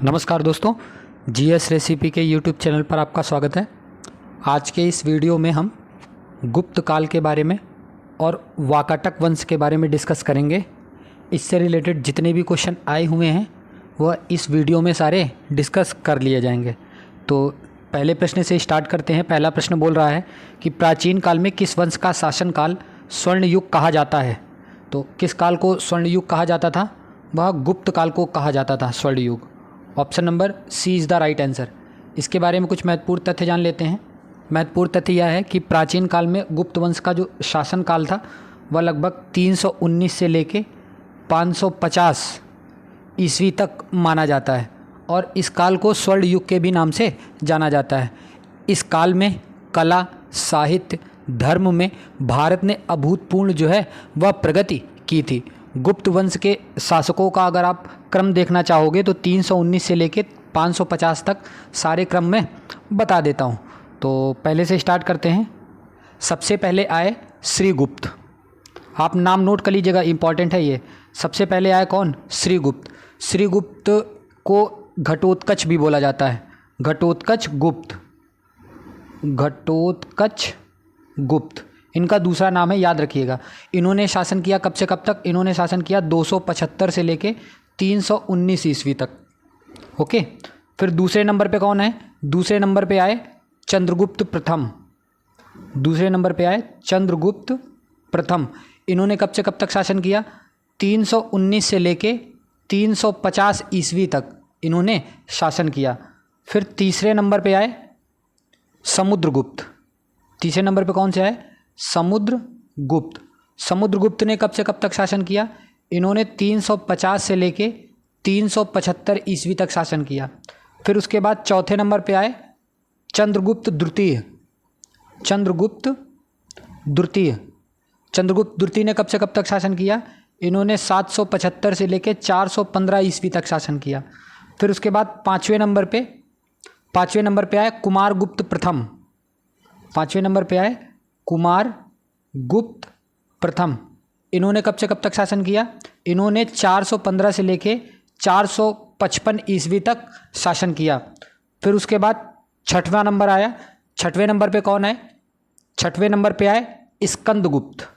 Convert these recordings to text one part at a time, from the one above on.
नमस्कार दोस्तों, GS recipe के यूट्यूब चैनल पर आपका स्वागत है। आज के इस वीडियो में हम गुप्त काल के बारे में और वाकाटक वंश के बारे में डिस्कस करेंगे। इससे रिलेटेड जितने भी क्वेश्चन आए हुए हैं वह इस वीडियो में सारे डिस्कस कर लिए जाएंगे। तो पहले प्रश्न से स्टार्ट करते हैं। पहला प्रश्न बोल रहा है कि प्राचीन काल में किस वंश का शासनकाल स्वर्ण युग कहा जाता है। तो किस काल को स्वर्ण युग कहा जाता था? वह गुप्त काल को कहा जाता था, स्वर्ण युग। Option number C is the right answer. इसके बारे में कुछ महत्वपूर्ण तथ्य जान लेते हैं। महत्वपूर्ण तथ्य यह है कि प्राचीन काल में गुप्त वंश का जो शासनकाल था वह लगभग 319 से लेके 550 ईस्वी तक माना जाता है और इस काल को स्वर्ण युग के भी नाम से जाना जाता है। इस काल में कला, साहित्य, धर्म में भारत ने अभूतपूर्ण जो है वह प्रगति की थी। गुप्त वंश के शासकों का अगर आप क्रम देखना चाहोगे तो 319 से लेके 550 तक सारे क्रम में बता देता हूँ। तो पहले से स्टार्ट करते हैं। सबसे पहले आए श्रीगुप्त। आप नाम नोट कर लीजिएगा, इंपॉर्टेंट है ये। सबसे पहले आए कौन? श्रीगुप्त। श्रीगुप्त को घटोत्कच भी बोला जाता है। घटोत्कच गुप्त, घटोत्कच गुप्त इनका दूसरा नाम है, याद रखिएगा। इन्होंने शासन किया कब से कब तक? इन्होंने शासन किया 275 से लेके 319 ईस्वी तक। ओके। फिर दूसरे नंबर पे कौन है? दूसरे नंबर पे आए चंद्रगुप्त प्रथम। दूसरे नंबर पे आए चंद्रगुप्त प्रथम। इन्होंने कब से कब तक शासन किया? 319 से लेके 350 ईस्वी तक इन्होंने शासन किया। फिर तीसरे नंबर पे आए समुद्रगुप्त। तीसरे नंबर पे कौन से आए? समुद्रगुप्त। समुद्रगुप्त ने कब से कब तक शासन किया? इन्होंने 350 से लेके 375 ईस्वी तक शासन किया। फिर उसके बाद चौथे नंबर पे आए चंद्रगुप्त द्वितीय। चंद्रगुप्त द्वितीय। चंद्रगुप्त द्वितीय ने कब से कब तक शासन किया? इन्होंने 775 से लेके 415 ईस्वी तक शासन किया। फिर उसके बाद पाँचवें नंबर पे आए कुमारगुप्त प्रथम। पाँचवें नंबर पे आए कुमारगुप्त प्रथम। इन्होंने कब से कब तक शासन किया? इन्होंने 415 से लेके 455 ईस्वी तक शासन किया। फिर उसके बाद छठवां नंबर आया। छठवें नंबर पे कौन आए? छठवें नंबर पे आए स्कंदगुप्त।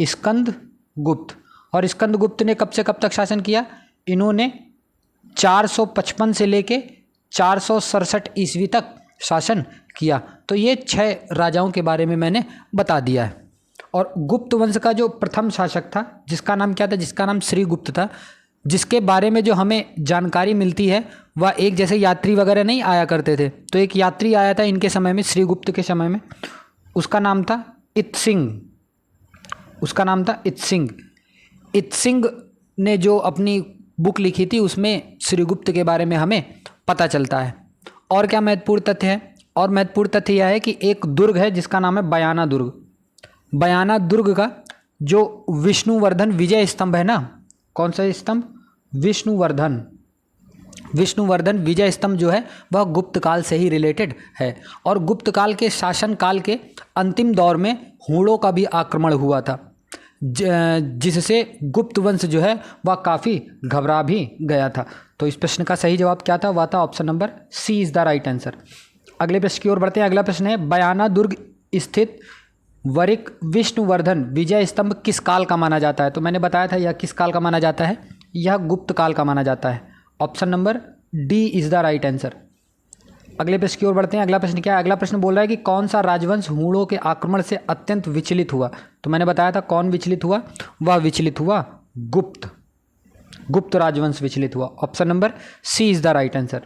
स्कंदगुप्त। और स्कंदगुप्त ने कब से कब तक शासन किया? इन्होंने 455 से लेके 467 ईस्वी तक शासन किया। तो ये 6 राजाओं के बारे में मैंने बता दिया है। और गुप्त वंश का जो प्रथम शासक था जिसका नाम क्या था? जिसका नाम श्रीगुप्त था। जिसके बारे में जो हमें जानकारी मिलती है वह एक जैसे यात्री वगैरह नहीं आया करते थे, तो एक यात्री आया था इनके समय में, श्रीगुप्त के समय में। उसका नाम था इत्सिंग। उसका नाम था इत्सिंग। इत्सिंग ने जो अपनी बुक लिखी थी उसमें श्रीगुप्त के बारे में हमें पता चलता है। और क्या महत्वपूर्ण तथ्य है? और महत्वपूर्ण तथ्य यह है कि एक दुर्ग है जिसका नाम है बयाना दुर्ग। बयाना दुर्ग का जो विष्णुवर्धन विजय स्तंभ है ना, कौन सा स्तंभ? विष्णुवर्धन। विष्णुवर्धन विजय स्तंभ जो है वह गुप्त काल से ही रिलेटेड है। और गुप्त काल के शासन काल के अंतिम दौर में हूणों का भी आक्रमण हुआ था, जिससे गुप्त वंश जो है वह काफ़ी घबरा भी गया था। तो इस प्रश्न का सही जवाब क्या था? वह था option number C is the right answer. अगले प्रश्न की ओर बढ़ते हैं। अगला प्रश्न है बयाना दुर्ग स्थित वरिक विष्णुवर्धन विजय स्तंभ किस काल का माना जाता है? तो मैंने बताया था यह किस काल का माना जाता है। यह गुप्त काल का माना जाता है। Option number D is the right answer. अगले प्रश्न की ओर बढ़ते हैं। अगला प्रश्न क्या है? अगला प्रश्न बोल रहा है कि कौन सा राजवंश हूणों के आक्रमण से अत्यंत विचलित हुआ? तो मैंने बताया था कौन विचलित हुआ। वह विचलित हुआ गुप्त राजवंश विचलित हुआ। Option number C is the right answer.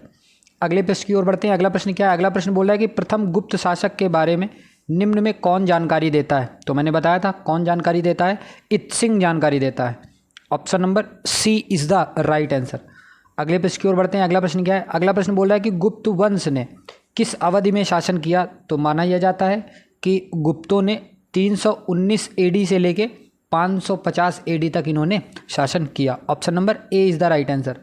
अगले प्रश्न की ओर बढ़ते हैं। अगला प्रश्न क्या है? अगला प्रश्न बोल रहा है कि प्रथम गुप्त शासक के बारे में निम्न में कौन जानकारी देता है? तो मैंने बताया था कौन जानकारी देता है। इत्सिंग जानकारी देता है। Option number C is the right answer. अगले प्रश्न की ओर बढ़ते हैं। अगला प्रश्न क्या है? अगला प्रश्न बोल रहा है कि गुप्त वंश ने किस अवधि में शासन किया? तो माना यह जाता है कि गुप्तों ने 319 एडी से लेके 550 एडी तक इन्होंने शासन किया। Option number A is the right answer.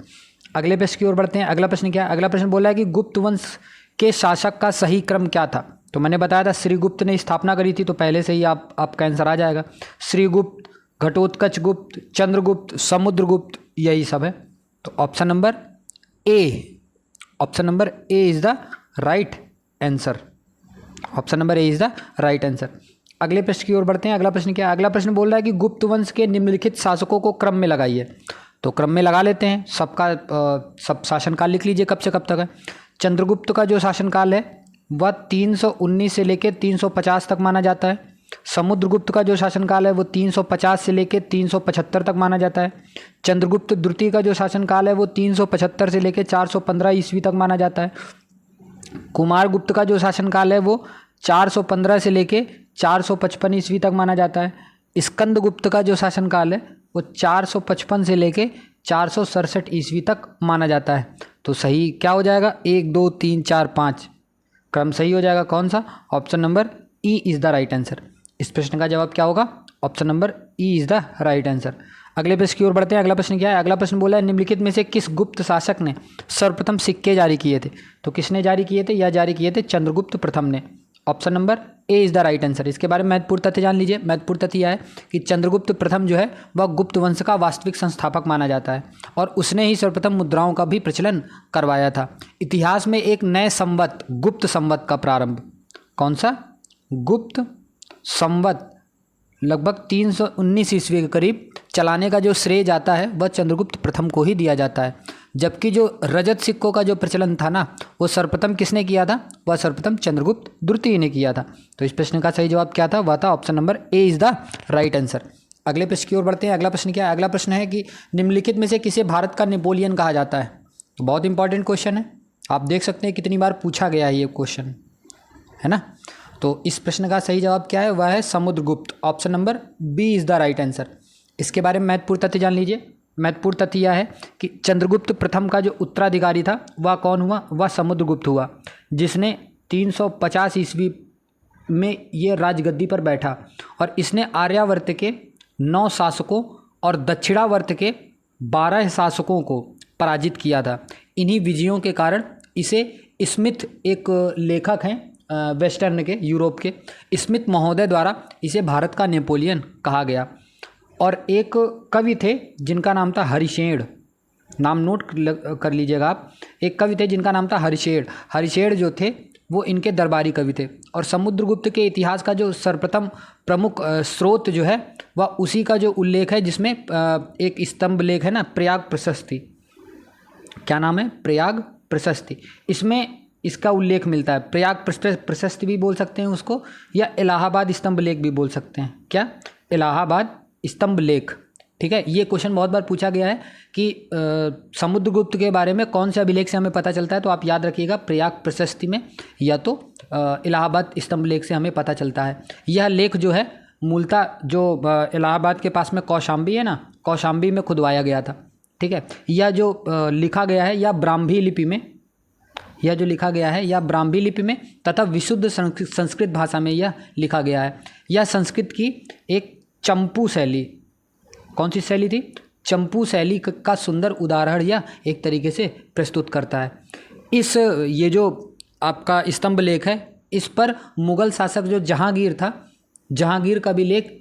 अगले प्रश्न की ओर बढ़ते हैं। अगला प्रश्न क्या है? अगला प्रश्न बोला है कि गुप्त वंश के शासक का सही क्रम क्या था? तो मैंने बताया था श्रीगुप्त ने स्थापना करी थी, तो पहले से ही आपका आंसर आ जाएगा। श्रीगुप्त, घटोत्कच गुप्त, चंद्रगुप्त, समुद्रगुप्त, यही सब है। तो option number A, option number A is the right answer. Option number A is the right answer. अगले प्रश्न की ओर बढ़ते हैं। अगला प्रश्न क्या है? अगला प्रश्न बोल रहा है कि गुप्त वंश के निम्नलिखित शासकों को क्रम में लगाइए। तो क्रम में लगा लेते हैं। सब शासनकाल लिख लीजिए कब से कब तक है। चंद्रगुप्त का जो शासनकाल है वह 319 से लेकर 350 तक माना जाता है। समुद्रगुप्त का जो शासनकाल है वो 350 से लेकर 375 तक माना जाता है। चंद्रगुप्त द्वितीय का जो शासनकाल है वो 375 से लेकर 415 ईस्वी तक माना जाता है। कुमारगुप्त का जो शासनकाल है वो 415 से लेके 455 ईस्वी तक माना जाता है। स्कंदगुप्त का जो शासनकाल है वो 455 से लेके 467 ईस्वी तक माना जाता है। तो सही क्या हो जाएगा? 1 2 3 4 5 क्रम सही हो जाएगा। कौन सा? Option number E is the right answer. इस प्रश्न का जवाब क्या होगा? Option number E is the right answer. अगले प्रश्न की ओर बढ़ते हैं। अगला प्रश्न क्या है? अगला प्रश्न बोला है निम्नलिखित में से किस गुप्त शासक ने सर्वप्रथम सिक्के जारी किए थे? तो किसने जारी किए थे? या जारी किए थे चंद्रगुप्त प्रथम ने। Option number A is the right answer. इसके बारे में महत्वपूर्ण तथ्य जान लीजिए। महत्वपूर्ण तथ्य यह है कि चंद्रगुप्त प्रथम जो है वह गुप्त वंश का वास्तविक संस्थापक माना जाता है और उसने ही सर्वप्रथम मुद्राओं का भी प्रचलन करवाया था। इतिहास में एक नए संवत गुप्त संवत का प्रारंभ, कौन सा? गुप्त संवत लगभग 319 ईस्वी के करीब चलाने का जो श्रेय जाता है वह चंद्रगुप्त प्रथम को ही दिया जाता है। जबकि जो रजत सिक्कों का जो प्रचलन था ना वो सर्वप्रथम किसने किया था? वह सर्वप्रथम चंद्रगुप्त द्वितीय ने किया था। तो इस प्रश्न का सही जवाब क्या था? वह था option number A is the right answer. अगले प्रश्न की ओर बढ़ते हैं। अगला प्रश्न क्या है? अगला प्रश्न है कि निम्नलिखित में से किसे भारत का नेपोलियन कहा जाता है? तो बहुत इंपॉर्टेंट क्वेश्चन है। आप देख सकते हैं कितनी बार पूछा गया है ये क्वेश्चन, है ना। तो इस प्रश्न का सही जवाब क्या है? वह है Samudragupta. Option number B is the right answer. इसके बारे में महत्वपूर्ण तथ्य जान लीजिए। महत्वपूर्ण तथ्य यह है कि चंद्रगुप्त प्रथम का जो उत्तराधिकारी था वह कौन हुआ? वह समुद्रगुप्त हुआ, जिसने 350 ईस्वी में ये राजगद्दी पर बैठा और इसने आर्यावर्त के 9 शासकों और दक्षिणावर्त के 12 शासकों को पराजित किया था। इन्हीं विजयों के कारण इसे स्मिथ, एक लेखक हैं वेस्टर्न के, यूरोप के, स्मिथ महोदय द्वारा इसे भारत का नेपोलियन कहा गया। और एक कवि थे जिनका नाम था हरिशेण, नाम नोट कर लीजिएगा आप। एक कवि थे जिनका नाम था हरिशेण। हरिशेण जो थे वो इनके दरबारी कवि थे। और समुद्रगुप्त के इतिहास का जो सर्वप्रथम प्रमुख स्रोत जो है वह उसी का जो उल्लेख है, जिसमें एक स्तंभ लेख है ना, प्रयाग प्रशस्ति। क्या नाम है? प्रयाग प्रशस्ति। इसमें इसका उल्लेख मिलता है। प्रयाग प्रशस्ति भी बोल सकते हैं उसको, या इलाहाबाद स्तंभ लेख भी बोल सकते हैं। क्या? इलाहाबाद स्तंभ लेख। ठीक है, ये क्वेश्चन बहुत बार पूछा गया है कि समुद्रगुप्त के बारे में कौन से अभिलेख से हमें पता चलता है। तो आप याद रखिएगा, प्रयाग प्रशस्ति में या तो इलाहाबाद स्तंभ लेख से हमें पता चलता है। यह लेख जो है मूलतः जो इलाहाबाद के पास में कौशाम्बी है ना, कौशाम्बी में खुदवाया गया था। ठीक है, यह जो लिखा गया है या ब्राह्मी लिपि में, यह जो लिखा गया है या ब्राह्मी लिपि में तथा विशुद्ध संस्कृत भाषा में यह लिखा गया है। यह संस्कृत की एक चंपू शैली, कौन सी शैली थी? चंपू शैली का सुंदर उदाहरण यह एक तरीके से प्रस्तुत करता है। ये जो आपका स्तंभ लेख है, इस पर मुगल शासक जो जहांगीर था, जहांगीर का भी लेख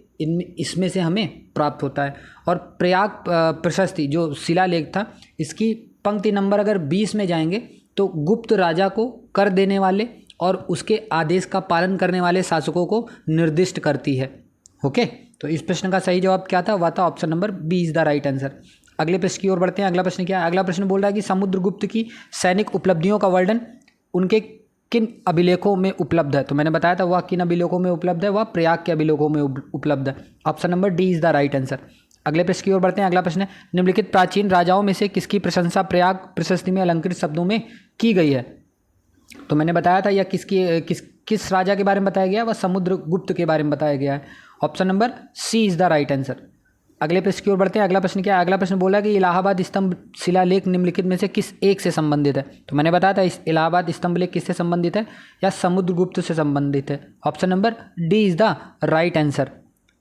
इसमें से हमें प्राप्त होता है। और प्रयाग प्रशस्ति जो शिलालेख था, इसकी पंक्ति नंबर अगर 20 में जाएंगे तो गुप्त राजा को कर देने वाले और उसके आदेश का पालन करने वाले शासकों को निर्दिष्ट करती है। ओके, तो इस प्रश्न का सही जवाब क्या था? वह था option number B is the right answer. अगले प्रश्न की ओर बढ़ते हैं। अगला प्रश्न क्या है? अगला प्रश्न बोल रहा है कि समुद्रगुप्त की सैनिक उपलब्धियों का वर्णन उनके किन अभिलेखों में उपलब्ध है? तो मैंने बताया था वह किन अभिलेखों में उपलब्ध है, वह प्रयाग के अभिलेखों में उपलब्ध है। Option number D is the right answer. अगले प्रश्न की ओर बढ़ते हैं। अगला प्रश्न है निम्नलिखित प्राचीन राजाओं में से किसकी प्रशंसा प्रयाग प्रशस्ति में अलंकृत शब्दों में की गई है? तो मैंने बताया था यह किस राजा के बारे में बताया गया? वह समुद्रगुप्त के बारे में बताया गया है। Option number C is the right answer. अगले प्रश्न की ओर बढ़ते हैं। अगला प्रश्न क्या है? अगला प्रश्न बोला कि इलाहाबाद स्तंभ शिलालेख निम्नलिखित में से किस एक से संबंधित है? तो मैंने बताया था इस इलाहाबाद स्तंभ लेख किससे संबंधित है? या समुद्रगुप्त से संबंधित है। Option number D is the right answer.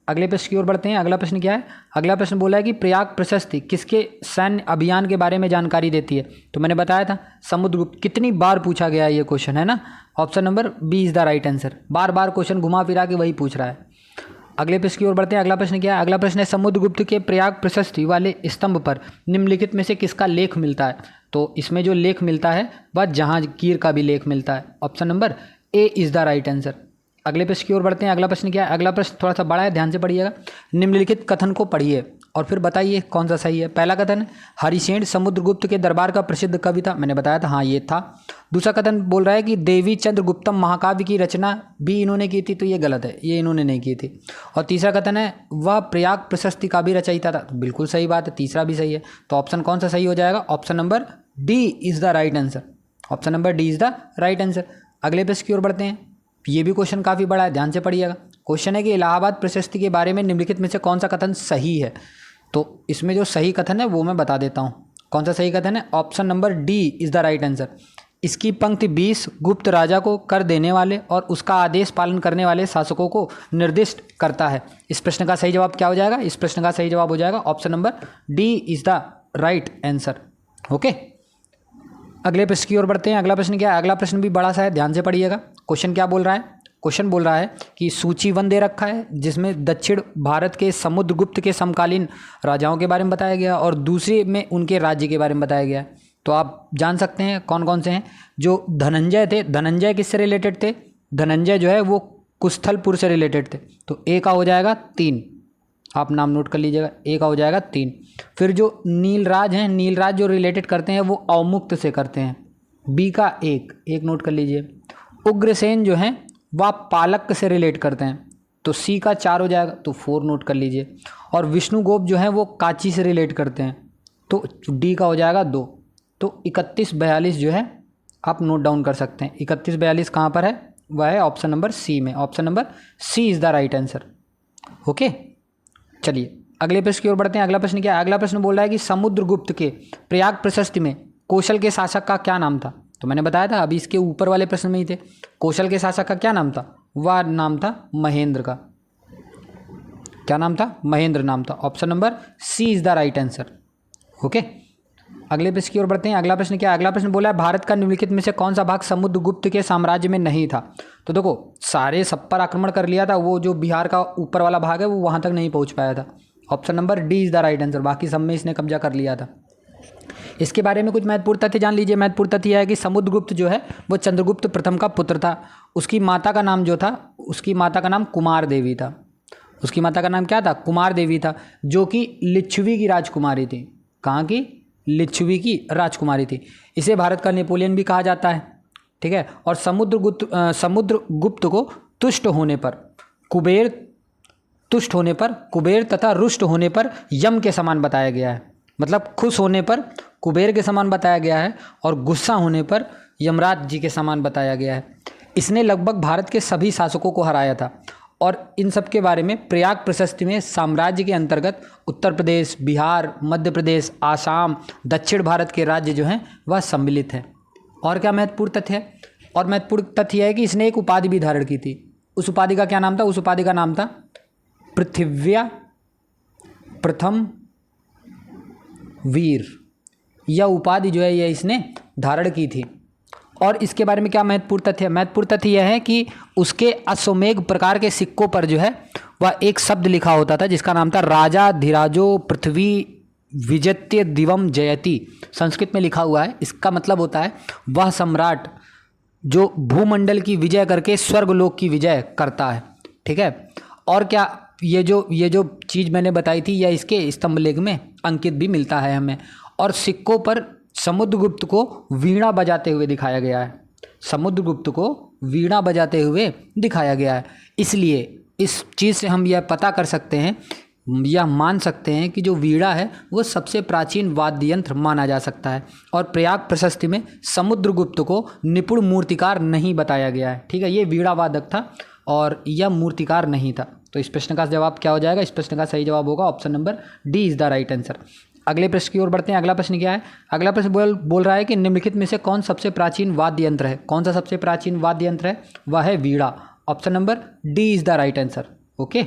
अगले प्रश्न की ओर बढ़ते हैं। अगला प्रश्न क्या है? अगला प्रश्न बोला है कि प्रयाग प्रशस्ति किसके सैन्य अभियान के बारे में जानकारी देती है? तो मैंने बताया था समुद्रगुप्त। कितनी बार पूछा गया है ये क्वेश्चन, है ना। Option number B is the right answer. बार बार क्वेश्चन घुमा फिरा के वही पूछ रहा है। अगले प्रश्न की ओर बढ़ते हैं। अगला प्रश्न क्या है? अगला प्रश्न है समुद्रगुप्त के प्रयाग प्रशस्ति वाले स्तंभ पर निम्नलिखित में से किसका लेख मिलता है? तो इसमें जो लेख मिलता है वह जहांगीर का भी लेख मिलता है। Option number A is the right answer. अगले प्रश्न की ओर बढ़ते हैं। अगला प्रश्न क्या है? अगला प्रश्न थोड़ा सा बड़ा है, ध्यान से पढ़िएगा। निम्नलिखित कथन को पढ़िए और फिर बताइए कौन सा सही है। पहला कथन, हरिसेन समुद्रगुप्त के दरबार का प्रसिद्ध कवि था। मैंने बताया था, हाँ ये था। दूसरा कथन बोल रहा है कि देवी चंद्रगुप्तम महाकाव्य की रचना भी इन्होंने की थी, तो ये गलत है, ये इन्होंने नहीं की थी। और तीसरा कथन है वह प्रयाग प्रशस्ति का भी रचयिता था, तो बिल्कुल सही बात है, तीसरा भी सही है। तो ऑप्शन कौन सा सही हो जाएगा? Option number D is the right answer. Option number D is the right answer. अगले प्रश्न की ओर बढ़ते हैं। ये भी क्वेश्चन काफ़ी बड़ा है, ध्यान से पढ़िएगा। क्वेश्चन है कि इलाहाबाद प्रशस्ति के बारे में निम्नलिखित में से कौन सा कथन सही है? तो इसमें जो सही कथन है वो मैं बता देता हूँ। कौन सा सही कथन है? Option number D is the right answer. इसकी पंक्ति 20 गुप्त राजा को कर देने वाले और उसका आदेश पालन करने वाले शासकों को निर्दिष्ट करता है। इस प्रश्न का सही जवाब क्या हो जाएगा? इस प्रश्न का सही जवाब हो जाएगा option number D is the right answer. Okay, अगले प्रश्न की ओर बढ़ते हैं। अगला प्रश्न क्या है? अगला प्रश्न भी बड़ा सा है, ध्यान से पढ़िएगा। क्वेश्चन क्या बोल रहा है? क्वेश्चन बोल रहा है कि सूची 1 दे रखा है जिसमें दक्षिण भारत के समुद्रगुप्त के समकालीन राजाओं के बारे में बताया गया और दूसरे में उनके राज्य के बारे में बताया गया। तो आप जान सकते हैं कौन कौन से हैं। जो धनंजय थे, धनंजय किससे रिलेटेड थे? धनंजय जो है वो कुस्थलपुर से रिलेटेड थे। तो ए का हो जाएगा 3, आप नाम नोट कर लीजिएगा, ए का हो जाएगा 3। फिर जो नीलराज हैं, नीलराज जो रिलेटेड करते हैं वो अवमुक्त से करते हैं, बी का 1 नोट कर लीजिए। उग्रसेन जो हैं वह पालक से रिलेट करते हैं, तो सी का 4 हो जाएगा, तो 4 नोट कर लीजिए। और विष्णुगोप जो हैं वो कांची से रिलेट करते हैं, तो डी का हो जाएगा 2। तो 3142 जो है आप नोट डाउन कर सकते हैं। 3142 कहाँ पर है? वह है ऑप्शन नंबर सी में। Option number C is the right answer. Okay, चलिए अगले प्रश्न की ओर बढ़ते हैं। अगला प्रश्न क्या है? अगला प्रश्न बोल रहा है कि समुद्रगुप्त के प्रयाग प्रशस्ति में कौशल के शासक का क्या नाम था? तो मैंने बताया था, अभी इसके ऊपर वाले प्रश्न में ही थे। कौशल के शासक का क्या नाम था? वह नाम था महेंद्र का। क्या नाम था? महेंद्र नाम था। Option number C is the right answer. Okay, अगले प्रश्न की ओर बढ़ते हैं। अगला प्रश्न क्या है? अगला प्रश्न बोला है भारत का निम्नलिखित में से कौन सा भाग समुद्रगुप्त के साम्राज्य में नहीं था? तो देखो, सारे सब पर आक्रमण कर लिया था, वो जो बिहार का ऊपर वाला भाग है वो वहाँ तक नहीं पहुँच पाया था। Option number D is the right answer. बाकी सब में इसने कब्जा कर लिया था। इसके बारे में कुछ महत्वपूर्ण तथ्य जान लीजिए। महत्वपूर्ण तथ्य यह है कि समुद्रगुप्त जो है वो चंद्रगुप्त प्रथम का पुत्र था। उसकी माता का नाम जो था, उसकी माता का नाम कुमार देवी था। उसकी माता का नाम क्या था? कुमार देवी था, जो कि लिच्छवी की राजकुमारी थी। कहाँ की? लिच्छवी की राजकुमारी थी। इसे भारत का नेपोलियन भी कहा जाता है, ठीक है। और समुद्रगुप्त को तुष्ट होने पर कुबेर तथा रुष्ट होने पर यम के समान बताया गया है। मतलब खुश होने पर कुबेर के समान बताया गया है और गुस्सा होने पर यमराज जी के समान बताया गया है। इसने लगभग भारत के सभी शासकों को हराया था और इन सब के बारे में प्रयाग प्रशस्ति में साम्राज्य के अंतर्गत उत्तर प्रदेश, बिहार, मध्य प्रदेश, आसाम, दक्षिण भारत के राज्य जो हैं वह सम्मिलित हैं। और क्या महत्वपूर्ण तथ्य है? और महत्वपूर्ण तथ्य है कि इसने एक उपाधि भी धारण की थी। उस उपाधि का क्या नाम था? उस उपाधि का नाम था पृथिव्या प्रथम वीर। यह उपाधि जो है यह इसने धारण की थी। और इसके बारे में क्या महत्वपूर्ण तथ्य है? महत्वपूर्ण तथ्य यह है कि उसके अश्वमेघ प्रकार के सिक्कों पर जो है वह एक शब्द लिखा होता था जिसका नाम था राजा धीराजो पृथ्वी विजत्य दिवम जयति। संस्कृत में लिखा हुआ है। इसका मतलब होता है वह सम्राट जो भूमंडल की विजय करके स्वर्गलोक की विजय करता है, ठीक है। और क्या ये जो चीज़ मैंने बताई थी यह इसके स्तंभ लेख में अंकित भी मिलता है हमें। और सिक्कों पर समुद्रगुप्त को वीणा बजाते हुए दिखाया गया है। समुद्रगुप्त को वीणा बजाते हुए दिखाया गया है। इसलिए इस चीज़ से हम यह पता कर सकते हैं, यह मान सकते हैं कि जो वीणा है वो सबसे प्राचीन वाद्य यंत्र माना जा सकता है। और प्रयाग प्रशस्ति में समुद्रगुप्त को निपुण मूर्तिकार नहीं बताया गया है, ठीक है। ये वीणा वादक था और यह मूर्तिकार नहीं था। तो इस प्रश्न का जवाब क्या हो जाएगा? इस प्रश्न का सही जवाब होगा option number D is the right answer. अगले प्रश्न की ओर बढ़ते हैं। अगला प्रश्न क्या है? अगला प्रश्न बोल रहा है कि निम्नलिखित में से कौन सबसे प्राचीन वाद्य यंत्र है? कौन सा सबसे प्राचीन वाद्य यंत्र है? वह है veena. Option number D is the right answer. Okay,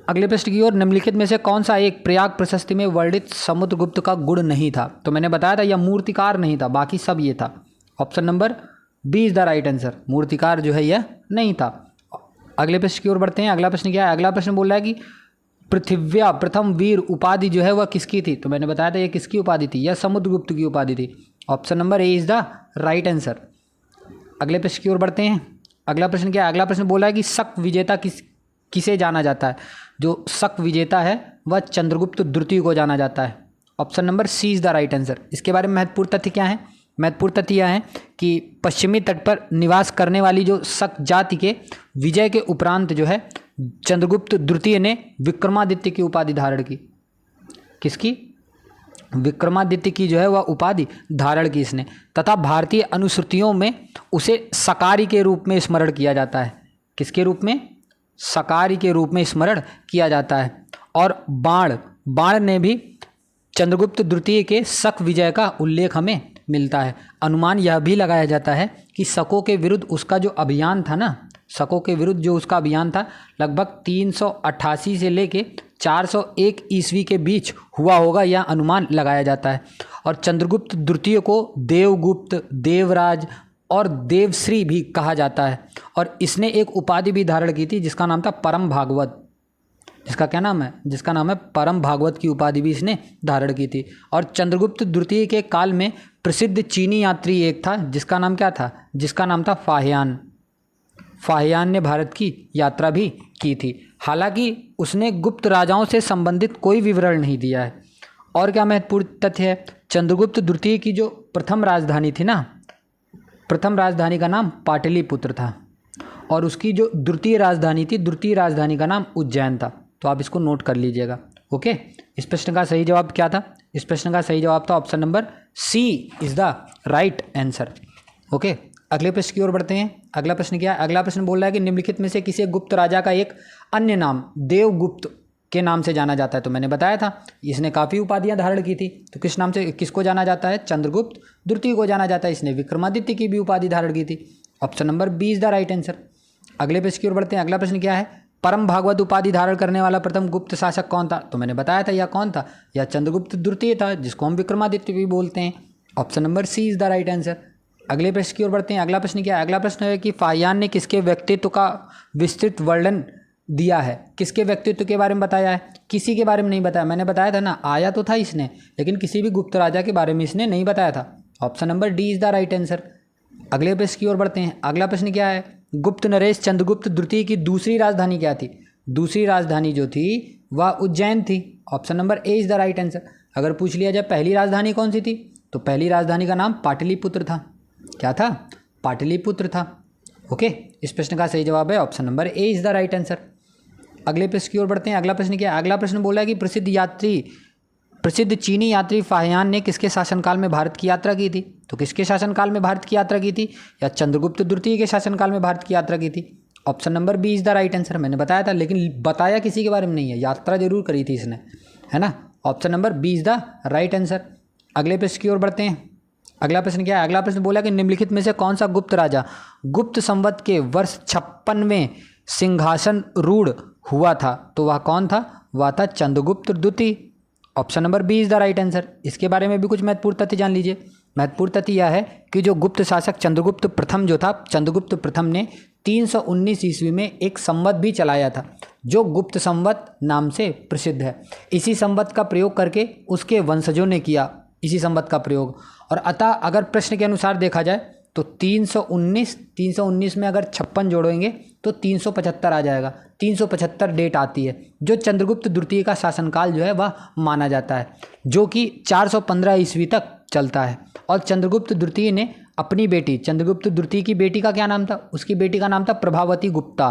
अगले प्रश्न की ओर, निम्नलिखित में से कौन सा एक प्रयाग प्रशस्ति में वर्णित समुद्रगुप्त का गुण नहीं था? तो मैंने बताया था यह मूर्तिकार नहीं था, बाकी सब ये था। Option number B is the right answer. मूर्तिकार जो है यह नहीं था। अगले प्रश्न की ओर बढ़ते हैं। अगला प्रश्न क्या है? अगला प्रश्न बोल रहा है कि पृथिव्या प्रथम वीर उपाधि जो है वह किसकी थी? तो मैंने बताया था ये किसकी उपाधि थी? यह समुद्रगुप्त की उपाधि थी। Option number A is the right answer. अगले प्रश्न की ओर बढ़ते हैं। अगला प्रश्न क्या है? अगला प्रश्न बोला है कि शक विजेता किसे जाना जाता है? जो शक विजेता है वह चंद्रगुप्त द्वितीय को जाना जाता है। Option number C is the right answer. इसके बारे में महत्वपूर्ण तथ्य क्या है? महत्वपूर्ण तथ्य यह है कि पश्चिमी तट पर निवास करने वाली जो शक जाति के विजय के उपरांत जो है चंद्रगुप्त द्वितीय ने विक्रमादित्य की उपाधि धारण की। किसकी? विक्रमादित्य की जो है वह उपाधि धारण की इसने, तथा भारतीय अनुश्रुतियों में उसे सकारी के रूप में स्मरण किया जाता है। किसके रूप में? सकारी के रूप में स्मरण किया जाता है। और बाण ने भी चंद्रगुप्त द्वितीय के शक विजय का उल्लेख हमें मिलता है। अनुमान यह भी लगाया जाता है कि शकों के विरुद्ध उसका जो अभियान था ना, शकों के विरुद्ध जो उसका अभियान था लगभग 388 से लेके 401 ईस्वी के बीच हुआ होगा, यह अनुमान लगाया जाता है। और चंद्रगुप्त द्वितीय को देवगुप्त, देवराज और देवश्री भी कहा जाता है। और इसने एक उपाधि भी धारण की थी जिसका नाम था परम भागवत। जिसका क्या नाम है? जिसका नाम है परम भागवत की उपाधि भी इसने धारण की थी। और चंद्रगुप्त द्वितीय के काल में प्रसिद्ध चीनी यात्री एक था जिसका नाम क्या था? जिसका नाम था फाहियान। फाहियान ने भारत की यात्रा भी की थी। हालांकि उसने गुप्त राजाओं से संबंधित कोई विवरण नहीं दिया है। और क्या महत्वपूर्ण तथ्य है? चंद्रगुप्त द्वितीय की जो प्रथम राजधानी थी ना, प्रथम राजधानी का नाम पाटलिपुत्र था। और उसकी जो द्वितीय राजधानी थी, द्वितीय राजधानी का नाम उज्जैन था। तो आप इसको नोट कर लीजिएगा। ओके, इस प्रश्न का सही जवाब क्या था? इस प्रश्न का सही जवाब था option number C is the right answer. Okay, अगले प्रश्न की ओर बढ़ते हैं। अगला प्रश्न क्या है? अगला प्रश्न बोल रहा है कि निम्नलिखित में से किसी गुप्त राजा का एक अन्य नाम देवगुप्त के नाम से जाना जाता है। तो मैंने बताया था इसने काफ़ी उपाधियां धारण की थी। तो किस नाम से किसको जाना जाता है? चंद्रगुप्त द्वितीय को जाना जाता है। इसने विक्रमादित्य की भी उपाधि धारण की थी। Option number B is the right answer. अगले प्रश्न की ओर बढ़ते हैं। अगला प्रश्न क्या है? परम भागवत उपाधि धारण करने वाला प्रथम गुप्त शासक कौन था? तो मैंने बताया था यह कौन था? यह चंद्रगुप्त द्वितीय था, जिसको हम विक्रमादित्य भी बोलते हैं। Option number C is the right answer. अगले प्रश्न की ओर बढ़ते हैं। अगला प्रश्न क्या है? अगला प्रश्न है कि फाहियान ने किसके व्यक्तित्व का विस्तृत वर्णन दिया है? किसके व्यक्तित्व के बारे में बताया है? किसी के बारे में नहीं बताया। मैंने बताया था ना, आया तो था इसने, लेकिन किसी भी गुप्त राजा के बारे में इसने नहीं बताया था। Option number D is the right answer. अगले प्रश्न की ओर बढ़ते हैं। अगला प्रश्न क्या है? गुप्त नरेश चंद्रगुप्त द्वितीय की दूसरी राजधानी क्या थी? दूसरी राजधानी जो थी वह उज्जैन थी। Option number A is the right answer. अगर पूछ लिया जाए पहली राजधानी कौन सी थी, तो पहली राजधानी का नाम पाटलिपुत्र था। क्या था? पाटलिपुत्र था। ओके, इस प्रश्न का सही जवाब है option number A is the right answer. अगले प्रश्न की ओर बढ़ते हैं। अगला प्रश्न क्या है? अगला प्रश्न बोला है कि प्रसिद्ध चीनी यात्री फाहियान ने किसके शासनकाल में भारत की यात्रा की थी? तो किसके शासनकाल में भारत की यात्रा की थी? या चंद्रगुप्त द्वितीय के शासनकाल में भारत की यात्रा की थी? Option number B is the right answer. मैंने बताया था, लेकिन बताया किसी के बारे में नहीं है, यात्रा जरूर करी थी इसने, है ना। Option number B is the right answer. अगले प्रश्न की ओर बढ़ते हैं। अगला प्रश्न क्या है? अगला प्रश्न बोला कि निम्नलिखित में से कौन सा गुप्त राजा गुप्त संवत के वर्ष 56वें सिंहासन रूढ़ हुआ था? तो वह कौन था? वह था चंद्रगुप्त द्वितीय। Option number B is the right answer. इसके बारे में भी कुछ महत्वपूर्ण तथ्य जान लीजिए। महत्वपूर्ण तथ्य यह है कि जो गुप्त शासक चंद्रगुप्त प्रथम जो था, चंद्रगुप्त प्रथम ने 319 ईस्वी में एक संवत भी चलाया था जो गुप्त संवत नाम से प्रसिद्ध है। इसी संवत का प्रयोग करके उसके वंशजों ने किया, इसी संवत का प्रयोग। और अतः अगर प्रश्न के अनुसार देखा जाए तो 319 में अगर 56 जोड़ेंगे तो 375 आ जाएगा। 375 डेट आती है जो चंद्रगुप्त द्वितीय का शासनकाल जो है वह माना जाता है, जो कि 415 ईस्वी तक चलता है। और चंद्रगुप्त द्वितीय ने अपनी बेटी, चंद्रगुप्त द्वितीय की बेटी का क्या नाम था? उसकी बेटी का नाम था प्रभावती गुप्ता।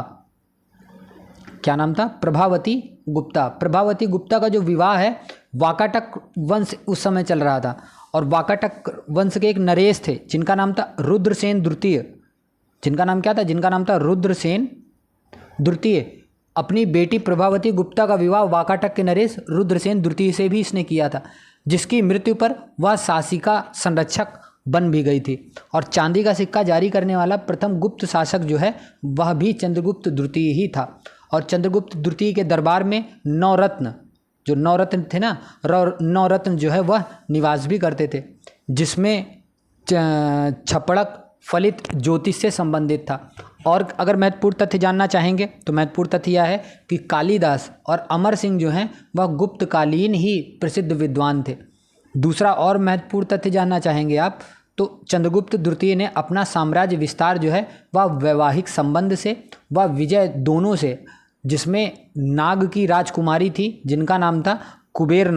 क्या नाम था? प्रभावती गुप्ता। प्रभावती गुप्ता का जो विवाह है, वाकाटक वंश उस समय चल रहा था, और वाकाटक वंश के एक नरेश थे जिनका नाम था रुद्रसेन द्वितीय। जिनका नाम क्या था? जिनका नाम था रुद्रसेन द्वितीय। अपनी बेटी प्रभावती गुप्ता का विवाह वाकाटक के नरेश रुद्रसेन द्वितीय से भी इसने किया था, जिसकी मृत्यु पर वह शासिका संरक्षक बन भी गई थी। और चांदी का सिक्का जारी करने वाला प्रथम गुप्त शासक जो है वह भी चंद्रगुप्त द्वितीय ही था। और चंद्रगुप्त द्वितीय के दरबार में नवरत्न, जो नवरत्न थे ना, नवरत्न जो है वह निवास भी करते थे, जिसमें छपड़क, फलित ज्योतिष से संबंधित था। और अगर महत्वपूर्ण तथ्य जानना चाहेंगे तो महत्वपूर्ण तथ्य यह है कि कालिदास और अमर सिंह जो हैं वह गुप्तकालीन ही प्रसिद्ध विद्वान थे। दूसरा और महत्वपूर्ण तथ्य जानना चाहेंगे आप तो चंद्रगुप्त द्वितीय ने अपना साम्राज्य विस्तार जो है वह वैवाहिक संबंध से व विजय दोनों से, जिसमें नाग की राजकुमारी थी जिनका नाम था कुबेर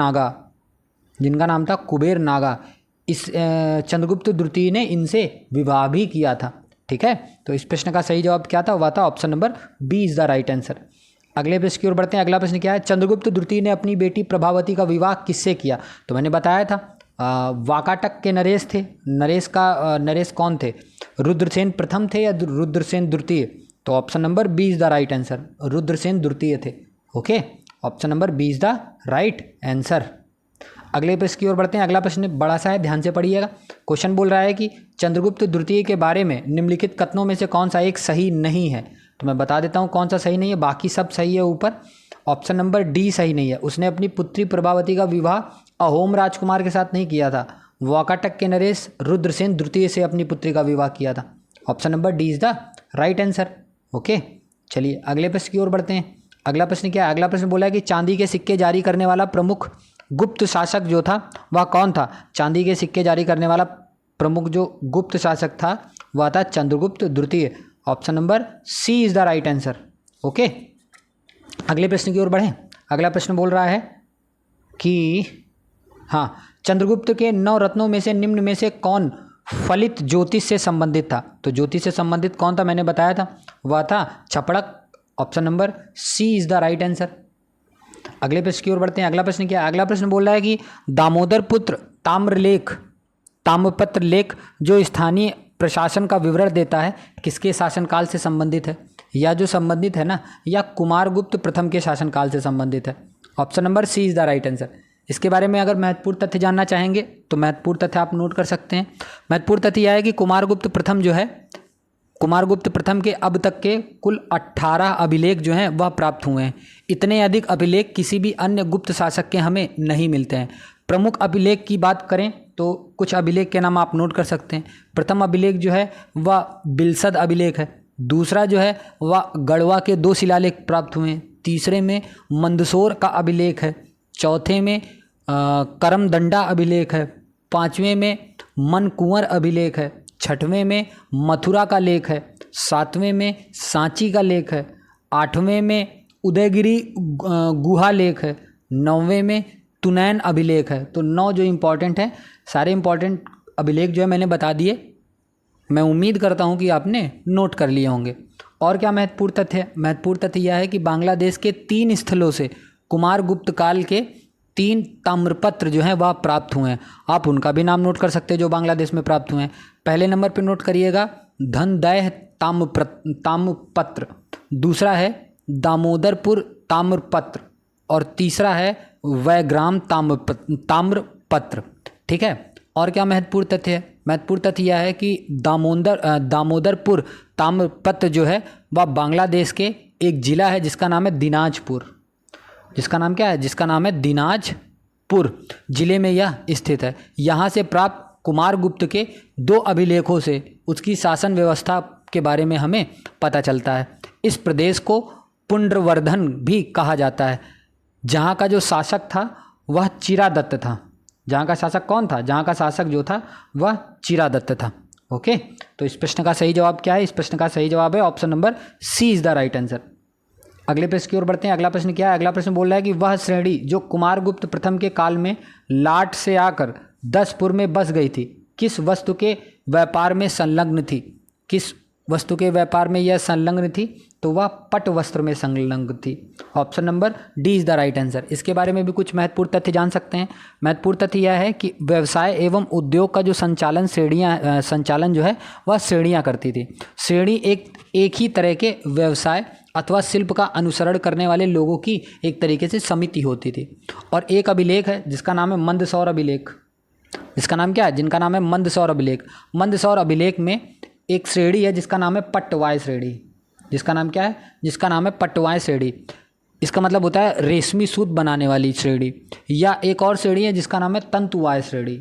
नागा, इस चंद्रगुप्त द्वितीय ने इनसे विवाह भी किया था। ठीक है, तो इस प्रश्न का सही जवाब क्या था? वह था option number B is the right answer. अगले प्रश्न की ओर बढ़ते हैं। अगला प्रश्न क्या है? चंद्रगुप्त द्वितीय ने अपनी बेटी प्रभावती का विवाह किससे किया? तो मैंने बताया था वाकाटक के नरेश थे। नरेश कौन थे? रुद्रसेन प्रथम थे या रुद्रसेन द्वितीय? तो option number B is the right answer, Rudrasena द्वितीय थे। Okay, option number B is the right answer. अगले प्रश्न की ओर बढ़ते हैं। अगला प्रश्न बड़ा सा है, ध्यान से पढ़िएगा। क्वेश्चन बोल रहा है कि चंद्रगुप्त द्वितीय के बारे में निम्नलिखित कथनों में से कौन सा एक सही नहीं है? तो मैं बता देता हूँ कौन सा सही नहीं है, बाकी सब सही है ऊपर। ऑप्शन नंबर डी सही नहीं है। उसने अपनी पुत्री प्रभावती का विवाह अहोम राजकुमार के साथ नहीं किया था, वाकाटक के नरेश रुद्रसेन द्वितीय से अपनी पुत्री का विवाह किया था। Option number D is the right answer. Okay, चलिए अगले प्रश्न की ओर बढ़ते हैं। अगला प्रश्न क्या है? अगला प्रश्न बोला है कि चांदी के सिक्के जारी करने वाला प्रमुख गुप्त शासक जो था वह कौन था? चांदी के सिक्के जारी करने वाला प्रमुख जो गुप्त शासक था वह था चंद्रगुप्त द्वितीय। Option number C is the right answer. Okay, अगले प्रश्न की ओर बढ़ें। अगला प्रश्न बोल रहा है कि हाँ, चंद्रगुप्त के 9 रत्नों में से निम्न में से कौन फलित ज्योतिष से संबंधित था? तो ज्योतिष से संबंधित कौन था? मैंने बताया था, वह था छपड़क। Option number C is the right answer. अगले प्रश्न की ओर बढ़ते हैं। अगला प्रश्न क्या है? अगला प्रश्न बोल रहा है कि दामोदर पुत्र ताम्रपत्र लेख जो स्थानीय प्रशासन का विवरण देता है किसके शासनकाल से संबंधित है? या जो संबंधित है ना, या कुमारगुप्त प्रथम के शासनकाल से संबंधित है। Option number C is the right answer. इसके बारे में अगर महत्वपूर्ण तथ्य जानना चाहेंगे तो महत्वपूर्ण तथ्य आप नोट कर सकते हैं। महत्वपूर्ण तथ्य यह है कि कुमारगुप्त प्रथम जो है, कुमारगुप्त प्रथम के अब तक के कुल 18 अभिलेख जो हैं वह प्राप्त हुए हैं। इतने अधिक अभिलेख किसी भी अन्य गुप्त शासक के हमें नहीं मिलते हैं। प्रमुख अभिलेख की बात करें तो कुछ अभिलेख के नाम आप नोट कर सकते हैं। प्रथम अभिलेख जो है वह बिलसद अभिलेख है। दूसरा जो है वह गढ़वा के 2 शिलालेख प्राप्त हुए हैं। तीसरे में मंदसौर का अभिलेख है। चौथे में करमदंडा अभिलेख है। 5वें में मनकुंवर अभिलेख है। 6वें में मथुरा का लेख है। 7वें में सांची का लेख है। 8वें में उदयगिरी गुहा लेख है। 9वें में तुनैन अभिलेख है। तो 9 जो इम्पोर्टेंट है, सारे इम्पोर्टेंट अभिलेख जो है मैंने बता दिए। मैं उम्मीद करता हूँ कि आपने नोट कर लिए होंगे। और क्या महत्वपूर्ण तथ्य है? महत्वपूर्ण तथ्य यह है कि बांग्लादेश के 3 स्थलों से कुमारगुप्त काल के 3 ताम्रपत्र जो हैं वह प्राप्त हुए हैं। आप उनका भी नाम नोट कर सकते हैं जो बांग्लादेश में प्राप्त हुए हैं। पहले नंबर पर नोट करिएगा धनदय ताम्रपत्र, दूसरा है दामोदरपुर ताम्रपत्र और तीसरा है वैग्राम ताम्रपत्र। ठीक है, और क्या महत्वपूर्ण तथ्य है? महत्वपूर्ण तथ्य यह है कि दामोदरपुर ताम्रपत्र जो है वह बांग्लादेश के एक जिला है जिसका नाम है दिनाजपुर। जिसका नाम क्या है? जिसका नाम है दिनाजपुर। जिले में यह स्थित है। यहाँ से प्राप्त कुमारगुप्त के 2 अभिलेखों से उसकी शासन व्यवस्था के बारे में हमें पता चलता है। इस प्रदेश को पुंड्रवर्धन भी कहा जाता है। जहाँ का जो शासक था वह चिरादत्त था। जहाँ का शासक कौन था? जहाँ का शासक जो था वह चिरादत्त था। ओके, तो इस प्रश्न का सही जवाब क्या है? इस प्रश्न का सही जवाब है option number C is the right answer. अगले प्रश्न की ओर बढ़ते हैं। अगला प्रश्न क्या है? अगला प्रश्न बोल रहा है कि वह श्रेणी जो कुमारगुप्त प्रथम के काल में लाट से आकर 10पुर में बस गई थी किस वस्तु के व्यापार में संलग्न थी? किस वस्तु के व्यापार में यह संलग्न थी? तो वह पट वस्त्र में संलग्न थी। Option number D is the right answer. इसके बारे में भी कुछ महत्वपूर्ण तथ्य जान सकते हैं। महत्वपूर्ण तथ्य यह है कि व्यवसाय एवं उद्योग का जो संचालन जो है वह श्रेणियाँ करती थी। श्रेणी एक ही तरह के व्यवसाय अथवा शिल्प का अनुसरण करने वाले लोगों की एक तरीके से समिति होती थी। और एक अभिलेख है जिसका नाम है मंदसौर अभिलेख। इसका नाम क्या है? जिनका नाम है मंदसौर अभिलेख। मंदसौर अभिलेख में एक श्रेणी है जिसका नाम है पट्टवाय श्रेणी। जिसका नाम क्या है? जिसका नाम है पट्टवाय श्रेणी। इसका मतलब होता है रेशमी सूत बनाने वाली श्रेणी। या एक और श्रेणी है जिसका नाम है तंतुवाय श्रेणी।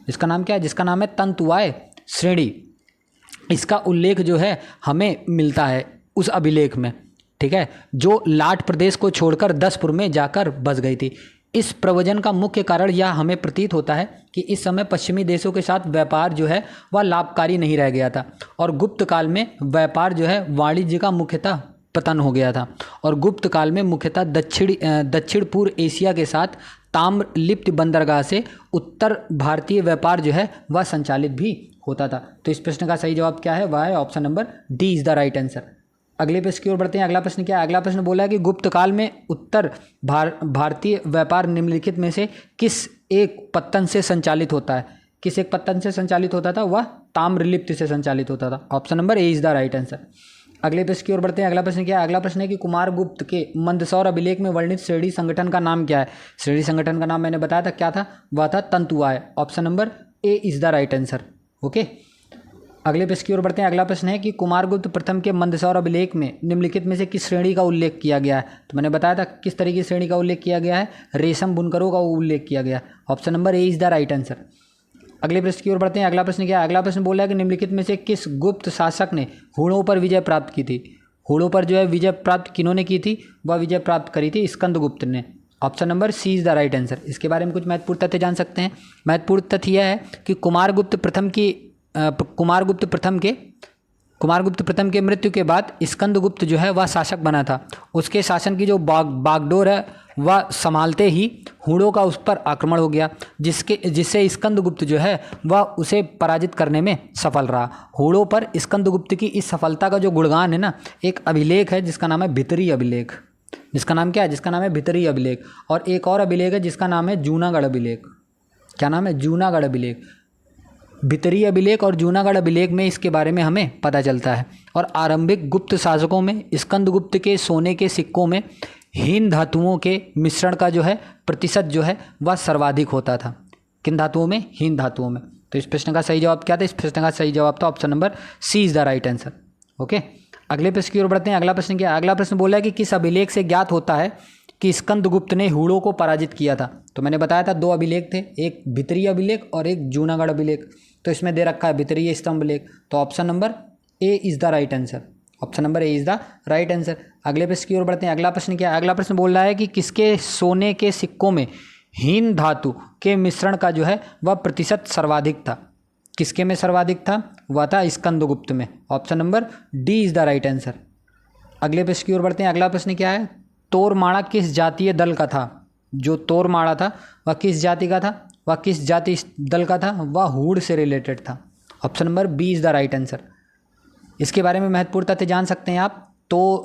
इसका नाम क्या है? जिसका नाम है तंतुवाय श्रेणी। इसका उल्लेख जो है हमें मिलता है उस अभिलेख में, ठीक है, जो लाट प्रदेश को छोड़कर दसपुर में जाकर बस गई थी। इस प्रव्रजन का मुख्य कारण यह हमें प्रतीत होता है कि इस समय पश्चिमी देशों के साथ व्यापार जो है वह लाभकारी नहीं रह गया था और गुप्त काल में व्यापार जो है वाणिज्य का मुख्यतः पतन हो गया था और गुप्त काल में मुख्यतः दक्षिण पूर्व एशिया के साथ ताम्र लिप्त बंदरगाह से उत्तर भारतीय व्यापार जो है वह संचालित भी होता था। तो इस प्रश्न का सही जवाब क्या है? वह है option number D is the right answer. अगले प्रश्न की ओर बढ़ते हैं। अगला प्रश्न क्या है? अगला प्रश्न बोला है कि गुप्त काल में उत्तर भारतीय व्यापार निम्नलिखित में से किस एक पत्तन से संचालित होता है? किस एक पत्तन से संचालित होता था? वह ताम्रलिप्त से संचालित होता था। Option number A is the right answer. अगले प्रश्न की ओर बढ़ते हैं। अगला प्रश्न क्या है? अगला प्रश्न है कि कुमारगुप्त के मंदसौर अभिलेख में वर्णित श्रेणी संगठन का नाम क्या है? श्रेणी संगठन का नाम मैंने बताया था, क्या था? वह था तंतुआय। Option number A is the right answer. Okay, अगले प्रश्न की ओर बढ़ते हैं। अगला प्रश्न है कि कुमारगुप्त प्रथम के मंदसौर अभिलेख में निम्नलिखित में से किस श्रेणी का उल्लेख किया गया है? तो मैंने बताया था किस तरह की श्रेणी का उल्लेख किया गया है, रेशम बुनकरों का उल्लेख किया गया। Option number A is the right answer. अगले प्रश्न की ओर बढ़ते हैं। अगला प्रश्न क्या है? अगला प्रश्न बोला है कि निम्नलिखित में से किस गुप्त शासक ने हूणों पर विजय प्राप्त की थी? हूणों पर जो है विजय प्राप्त किन्होंने की थी? वह विजय प्राप्त करी थी स्कंदगुप्त ने। Option number C is the right answer. इसके बारे में कुछ महत्वपूर्ण तथ्य जान सकते हैं। महत्वपूर्ण तथ्य यह है कि कुमारगुप्त प्रथम के मृत्यु के बाद स्कंदगुप्त जो है वह शासक बना था। उसके शासन की जो बागडोर है वह संभालते ही हूणों का उस पर आक्रमण हो गया, जिससे स्कंदगुप्त जो है वह उसे पराजित करने में सफल रहा। हूणों पर स्कंदगुप्त की इस सफलता का जो गुणगान है ना, एक अभिलेख है जिसका नाम है भितरी अभिलेख। जिसका नाम क्या है? जिसका नाम है भितरी अभिलेख। और एक और अभिलेख है जिसका नाम है जूनागढ़ अभिलेख। क्या नाम है? जूनागढ़ अभिलेख। भितरी अभिलेख और जूनागढ़ अभिलेख में इसके बारे में हमें पता चलता है। और आरंभिक गुप्त शासकों में स्कंदगुप्त के सोने के सिक्कों में हीन धातुओं के मिश्रण का जो है प्रतिशत जो है वह सर्वाधिक होता था। किन धातुओं में? हीन धातुओं में। तो इस प्रश्न का सही जवाब क्या था? इस प्रश्न का सही जवाब था option number C is the right answer. Okay, अगले प्रश्न की ओर बढ़ते हैं। अगला प्रश्न क्या है? अगला प्रश्न बोला है कि किस अभिलेख से ज्ञात होता है कि स्कंदगुप्त ने हूणों को पराजित किया था? तो मैंने बताया था दो अभिलेख थे, एक भितरी अभिलेख और एक जूनागढ़ अभिलेख। तो इसमें दे रखा है भितरी स्तंभ लेख। तो option number A is the right answer. Option number A is the right answer. अगले प्रश्न की ओर बढ़ते हैं। अगला प्रश्न क्या है? अगला प्रश्न बोल रहा है कि किसके सोने के सिक्कों में हीन धातु के मिश्रण का जो है वह प्रतिशत सर्वाधिक था? किसके में सर्वाधिक था? वह था स्कंदगुप्त में। Option number D is the right answer. अगले प्रश्न की ओर बढ़ते हैं। अगला प्रश्न क्या है? तोरमाड़ा किस जातीय दल का था? जो तोरमाड़ा था वह किस जाति का था? वह किस जाति दल का था? वह हूण से रिलेटेड था। Option number B is the right answer. इसके बारे में महत्वपूर्ण तथ्य जान सकते हैं आप। तो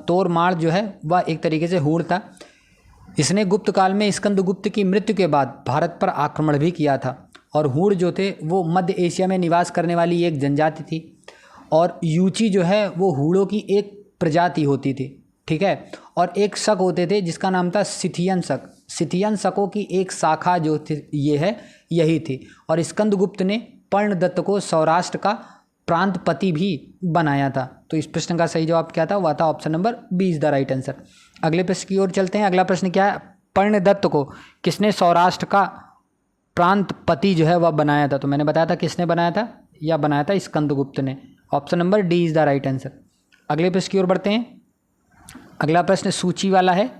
तोरमाड़ जो है वह एक तरीके से हूण था। इसने गुप्त काल में स्कंदगुप्त की मृत्यु के बाद भारत पर आक्रमण भी किया था। और हूण जो थे वो मध्य एशिया में निवास करने वाली एक जनजाति थी। और यूची जो है वो हूणों की एक प्रजाति होती थी, ठीक है। और एक शक होते थे जिसका नाम था सिथियन शक। सिथियन शकों की एक शाखा जो थी यही थी। और स्कंदगुप्त ने पर्णदत्त को सौराष्ट्र का प्रांतपति भी बनाया था। तो इस प्रश्न का सही जवाब क्या था? वह था option number B is the right answer. अगले प्रश्न की ओर चलते हैं। अगला प्रश्न क्या है? पर्णदत्त को किसने सौराष्ट्र का प्रांतपति जो है वह बनाया था? तो मैंने बताया था किसने बनाया था, या बनाया था स्कंदगुप्त ने। Option number D is the right answer. अगले प्रश्न की ओर बढ़ते हैं। अगला प्रश्न सूची वाला है,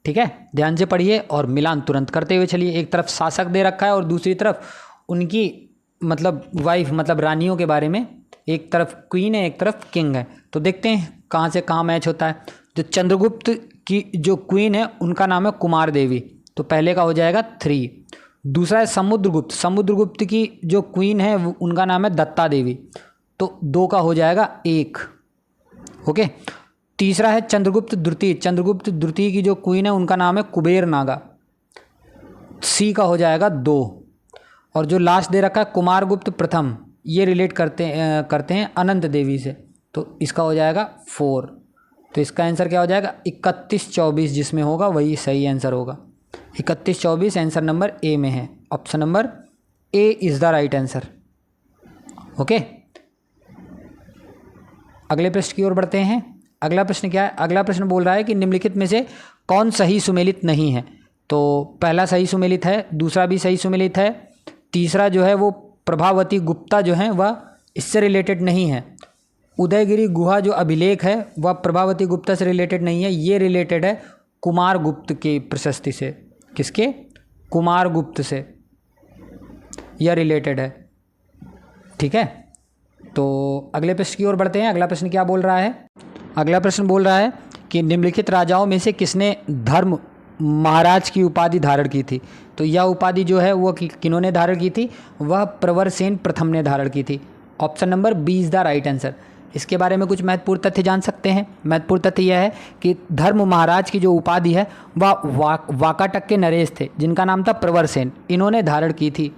ठीक है, ध्यान से पढ़िए और मिलान तुरंत करते हुए चलिए। एक तरफ शासक दे रखा है और दूसरी तरफ उनकी मतलब वाइफ मतलब रानियों के बारे में। एक तरफ क्वीन है, एक तरफ किंग है। तो देखते हैं कहाँ से कहाँ मैच होता है। जो चंद्रगुप्त की जो क्वीन है उनका नाम है कुमार देवी, तो पहले का हो जाएगा 3। दूसरा है समुद्रगुप्त। समुद्रगुप्त की जो क्वीन है उनका नाम है दत्ता देवी, तो 2 का हो जाएगा 1। ओके, तीसरा है चंद्रगुप्त द्वितीय। चंद्रगुप्त द्वितीय की जो क्वीन है उनका नाम है कुबेर नागा, सी का हो जाएगा 2। और जो लास्ट दे रखा है कुमारगुप्त प्रथम, ये रिलेट करते हैं अनंत देवी से, तो इसका हो जाएगा 4। तो इसका आंसर क्या हो जाएगा? 31-24 जिसमें होगा वही सही आंसर होगा। 31-24 आंसर नंबर ए में है। Option number A is the right answer. Okay, अगले प्रश्न की ओर बढ़ते हैं। अगला प्रश्न क्या है? अगला प्रश्न बोल रहा है कि निम्नलिखित में से कौन सही सुमेलित नहीं है? तो पहला सही सुमेलित है, दूसरा भी सही सुमेलित है, तीसरा जो है वो प्रभावती गुप्ता जो है वह इससे रिलेटेड नहीं है। उदयगिरी गुहा जो अभिलेख है वह प्रभावती गुप्ता से रिलेटेड नहीं है, ये रिलेटेड है कुमार गुप्त की प्रशस्ति से। किसके? कुमार गुप्त से यह रिलेटेड है। ठीक है, तो अगले प्रश्न की ओर बढ़ते हैं। अगला प्रश्न क्या बोल रहा है? अगला प्रश्न बोल रहा है कि निम्नलिखित राजाओं में से किसने धर्म महाराज की उपाधि धारण की थी? तो यह उपाधि जो है वो किन्होंने धारण की थी? वह प्रवरसेन प्रथम ने धारण की थी। Option number B is the right answer. इसके बारे में कुछ महत्वपूर्ण तथ्य जान सकते हैं। महत्वपूर्ण तथ्य यह है कि धर्म महाराज की जो उपाधि है वह वाकाटक के नरेश थे जिनका नाम था प्रवरसेन, इन्होंने धारण की थी।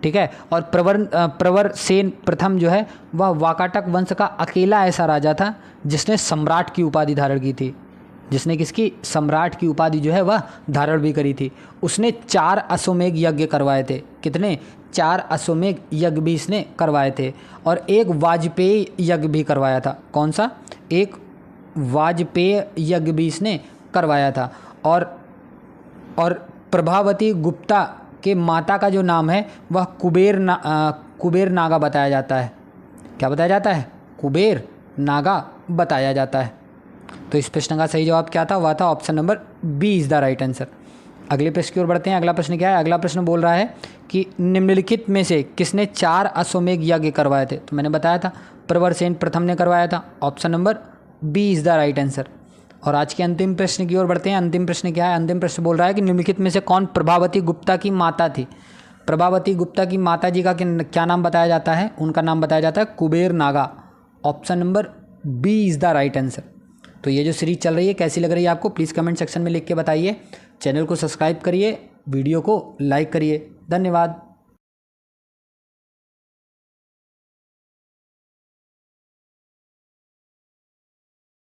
ठीक है, और प्रवरसेन प्रथम जो है वह वाकाटक वंश का अकेला ऐसा राजा था जिसने सम्राट की उपाधि धारण की थी। जिसने किसकी? सम्राट की उपाधि जो है वह धारण भी करी थी। उसने 4 अश्वमेध यज्ञ करवाए थे। कितने? 4 अश्वमेध यज्ञ भी इसने करवाए थे और एक वाजपेयी यज्ञ भी करवाया था। कौन सा? एक वाजपेयी यज्ञ भी इसने करवाया था। और प्रभावती गुप्ता के माता का जो नाम है वह कुबेर नागा बताया जाता है। क्या बताया जाता है? कुबेर नागा बताया जाता है। तो इस प्रश्न का सही जवाब क्या था? वह था option number B is the right answer. अगले प्रश्न की ओर बढ़ते हैं। अगला प्रश्न क्या है? अगला प्रश्न बोल रहा है कि निम्नलिखित में से किसने 4 अश्वमेध यज्ञ करवाए थे? तो मैंने बताया था प्रवरसेन प्रथम ने करवाया था। Option number B is the right answer. और आज के अंतिम प्रश्न की ओर बढ़ते हैं। अंतिम प्रश्न क्या है? अंतिम प्रश्न बोल रहा है कि निम्नलिखित में से कौन प्रभावती गुप्ता की माता थी? प्रभावती गुप्ता की माता जी का क्या नाम बताया जाता है? उनका नाम बताया जाता है Kubera Naga. Option number B is the right answer. तो ये जो सीरीज चल रही है कैसी लग रही है आपको? प्लीज़ कमेंट सेक्शन में लिख के बताइए। चैनल को सब्सक्राइब करिए, वीडियो को लाइक करिए। धन्यवाद।